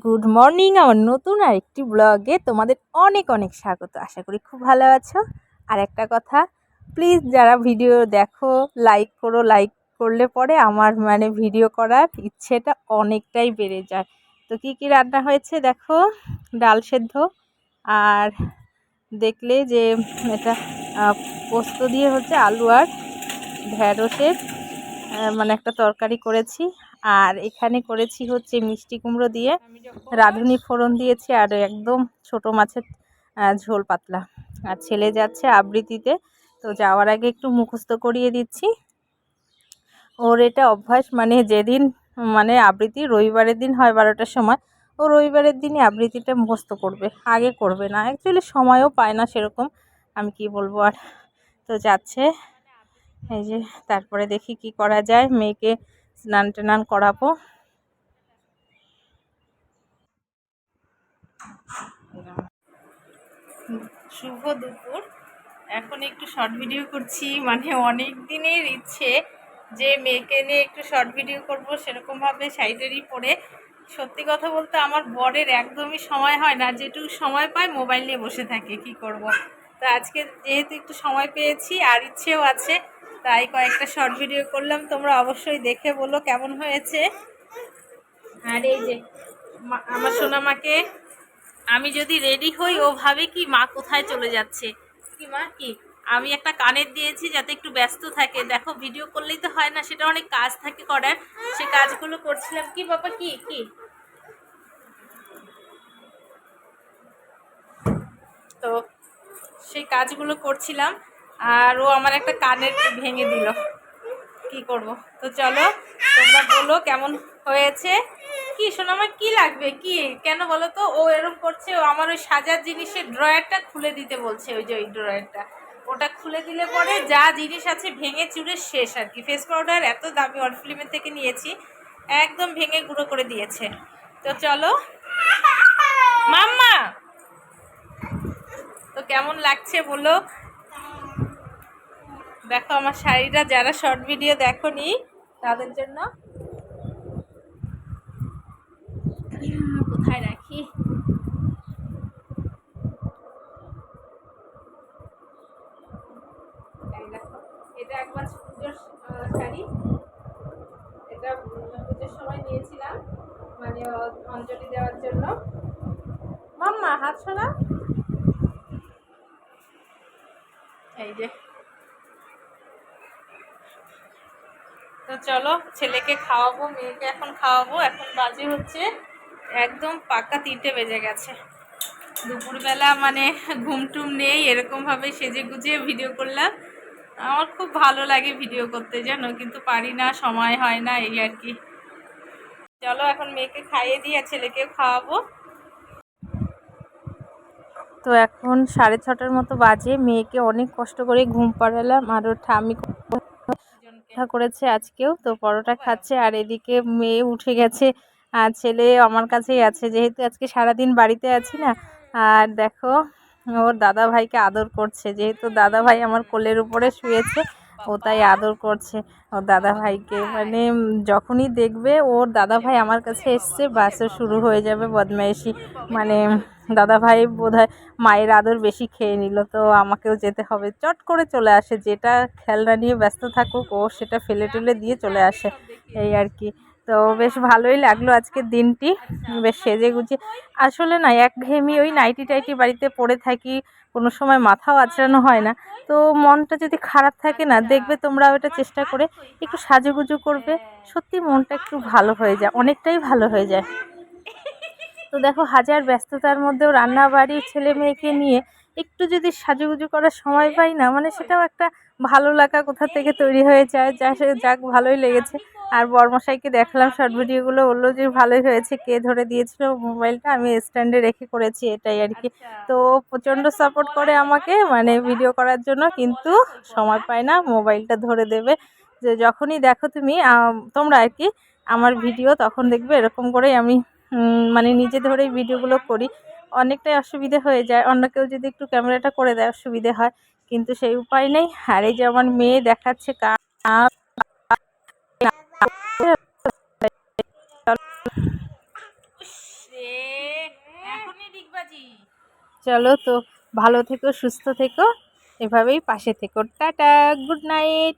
Good morning আমার নতুন আরেকটি ব্লগে তোমাদের অনেক অনেক স্বাগত। আশা করি খুব ভালো আছো। আর একটা কথা, প্লিজ যারা ভিডিও দেখো লাইক করো। লাইক করলে পরে আমার ভিডিও করার ইচ্ছেটা অনেকটাই বেড়ে যায়। তো কি কি রান্না হয়েছে দেখো, ডাল সেদ্ধ, আর দেখলে যে এটা পোস্ত দিয়ে হচ্ছে আলু আর ঢ্যাঁড়সের একটা তরকারি করেছি। আর এখানে করেছি হচ্ছে মিষ্টি কুমড়ো দিয়ে রাঁধুনি ফোড়ন দিয়েছি, আর একদম ছোট মাছের ঝোল পাতলা। আর ছেলে যাচ্ছে আবৃত্তিতে, তো যাওয়ার আগে একটু মুখস্থ করিয়ে দিচ্ছি। ওর এটা অভ্যাস, যেদিন আবৃত্তি রবিবারের দিন হয় 12টার সময়, ও রবিবারের দিনই আবৃত্তিটা মুখস্থ করবে, আগে করবে না। অ্যাকচুয়ালি সময়ও পায় না সেরকম, আমি কি বলবো আর। তো যাচ্ছে, এই যে তারপরে দেখি কি করা যায়, মেয়েকে স্নান টান করাবো। শুভ দুপুর। এখন একটু শর্ট ভিডিও করছি, অনেক দিনের ইচ্ছে যে মেয়েকে নিয়ে একটু শর্ট ভিডিও করব, সেরকমভাবে সাইডেরই পরে। সত্যি কথা বলতে আমার বরের একদমই সময় হয় না, যেটুকু সময় পায় মোবাইল নিয়ে বসে থাকে, কি করব। তো আজকে যেহেতু একটু সময় পেয়েছি আর ইচ্ছেও আছে, তাই কয়েকটা শর্ট ভিডিও করলাম। তোমরা অবশ্যই দেখে বলো কেমন হয়েছে। আর এই যে আমার সোনামাকে, আমি যদি রেডি হই ও ভাবে কি মা কোথায় চলে যাচ্ছে, কি মা কি। আমি একটা কানের দিয়েছি যাতে একটু ব্যস্ত থাকে। দেখো ভিডিও করলেই তো হয় না, সেটা অনেক কাজ থাকে করার, সে কাজগুলো করছিলাম। কি বাবা কি কি তো সেই কাজগুলো করছিলাম, আর ও আমার একটা কানের ভেঙে দিল, কি করব। তো চলো তোমরা বলো কেমন হয়েছে। কি সোনামা কি লাগবে, কি কেন বলো তো। ও এরকম করছে, ও আমার ওই সাজার জিনিসের ড্রয়ারটা খুলে দিতে বলছে, ওই যে ওই ড্রয়ারটা, ওটা খুলে দিলে পরে যা জিনিস আছে ভেঙে চুরে শেষ আর কি। ফেস পাউডার এত দামি অরফ্লিমের থেকে নিয়েছি, একদম ভেঙে গুঁড়ো করে দিয়েছে। তো চলো মাম্মা, তো কেমন লাগছে বলো। দেখো আমার শাড়িটা, যারা শর্ট ভিডিও দেখোনি তাদের জন্য। কোথায় রাখি, এটা একবার পুজোর শাড়ি, এটা পুজোর সময় নিয়েছিলাম, অঞ্জলি দেওয়ার জন্য। মাম্মা হাত সরা, এই যে। তো চলো ছেলেকে খাওয়াবো, মেয়েকে এখন খাওয়াবো। এখন বাজে হচ্ছে একদম পাক্কা 3টে বেজে গেছে। দুপুরবেলা ঘুম টুম নেই, এরকমভাবে সেজে গুজিয়ে ভিডিও করলাম। আমার খুব ভালো লাগে ভিডিও করতে জানো, কিন্তু পারি না, সময় হয় না, এই আর কি। চলো এখন মেয়েকে খাইয়ে দিই আর ছেলেকেও খাওয়াবো। তো এখন 6:30টার মতো বাজে, মেয়েকে অনেক কষ্ট করে ঘুম পাড়ালাম, আর ওর ঠাম্মি করেছে আজকেও, তো পরোটা খাচ্ছে। আর এদিকে মেয়ে উঠে গেছে, আর ছেলে আমার কাছেই আছে, যেহেতু আজকে সারাদিন বাড়িতে আছি না। আর দেখো ওর দাদা ভাইকে আদর করছে, যেহেতু দাদা ভাই আমার কোলের উপরে শুয়েছে, ও তাই আদর করছে ওর দাদা ভাইকে। যখনই দেখবে ওর দাদা ভাই আমার কাছে এসছে, বাস শুরু হয়ে যাবে বদমাইশি। দাদা ভাই বোধহয় মায়ের আদর বেশি খেয়ে নিল, তো আমাকেও যেতে হবে। চট করে চলে আসে, যেটা খেলনা নিয়ে ব্যস্ত থাকুক ও সেটা ফেলে টেলে দিয়ে চলে আসে, এই আর কি। তো বেশ ভালোই লাগলো আজকের দিনটি, বেশ সেজে গুছিয়ে। আসলে না, একঘেয়েমি ওই নাইটি টাইটি বাড়িতে পরে থাকি, কোনো সময় মাথাও আঁচড়ানো হয় না। তো মনটা যদি খারাপ থাকে না, দেখবে তোমরা ওটা চেষ্টা করে একটু সাজুগুজু করবে, সত্যি মনটা একটু ভালো হয়ে যায়, অনেকটাই ভালো হয়ে যায়। তো দেখো হাজার ব্যস্ততার মধ্যেও রান্না বাড়ি ছেলে মেয়েকে নিয়ে একটু যদি সাজুগুজু করার সময় পাই না, সেটাও একটা ভালো লাগা কোথা থেকে তৈরি হয়ে যায়। যাক ভালোই লেগেছে। আর বরমশাইকে দেখলাম শর্ট ভিডিওগুলো, বললো যে ভালোই হয়েছে, কে ধরে দিয়েছিল মোবাইলটা, আমি স্ট্যান্ডে রেখে করেছি, এটাই আর কি। তো প্রচণ্ড সাপোর্ট করে আমাকে ভিডিও করার জন্য, কিন্তু সময় পায় না, মোবাইলটা ধরে দেবে। যে যখনই দেখো তুমি তোমরা আর কি আমার ভিডিও, তখন দেখবে এরকম করেই আমি নিজে ধরেই ভিডিওগুলো করি। অনেকটাই অসুবিধে হয়ে যায়, অন্য কেউ যদি একটু ক্যামেরাটা করে দেয় অসুবিধে হয়, কিন্তু সেই উপায় নেই। আর এই যে আমার মেয়ে দেখাচ্ছে চলো তো, ভালো থেকো, সুস্থ থেকো, এভাবেই পাশে থেকো। Tata, good night.